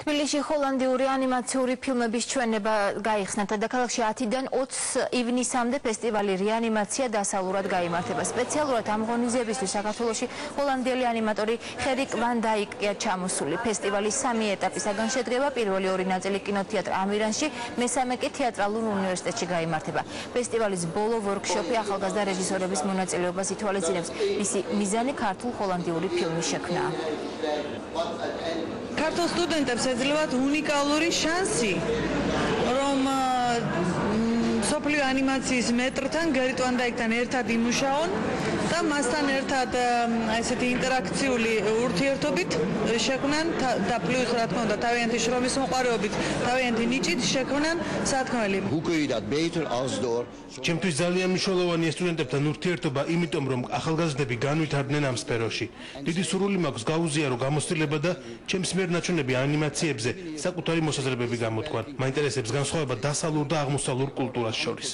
თბილისში ჰოლანდიური ანიმაციური ფილმების ჩვენება გაიხსნა. დედაქალაქში 10-დან 20 ივნისამდე ფესტივალი რეანიმაცია დასალურად გაიმართება. სპეციალურად ამ ღონისძიებისთვის საქართველოში ჰოლანდიელი ანიმატორი ხერიკ ვან დაიკია ჩამოსული. ფესტივალი 3 ეტაპისაგან შედგება. პირველი 2 ნაწილი კინოთეატრ ამირანში, მესამე კი თეატრალურ უნივერსიტეტში გაიმართება. ფესტივალის ბოლო ვორქშოპი ახალგაზრდა რეჟისორების მონაწილეობას ითვალისწინებს. მისი მიზანი ქართულ-ჰოლანდიური ფილმის შექმნაა. ქართულ სტუდენტებს ეძლევათ უნიკალური შანსი, რომ სოფლიო ანიმაციის მეტრთან, გერიტ ვან დაიკთან ერთად იმუშაონ და მასთან ერთად ესეთი ინტერაქციული ურთიერთობით შექმნან და პლუს რა თქმა უნდა თავიანთი შრომის მოყვარეობით, თავიანთი ნიჭით შექმნან სათქმელი. ჩემთვის ძალიან მნიშვნელოვანია სტუდენტებთან ურთიერთობა, იმიტომ რომ ახალგაზრდები განვითარდნენ ამ სფეროში. დიდი სურვილი მაქვს გაუზიარო გამოცდილება და ჩემს მიერ ნაჩვენები ანიმაციებზე საკუთარი მოსაზრებები გამოთქვან. მაინტერესებს განსხვავება დასავლურ და აღმოსავლურ კულტურას შორის.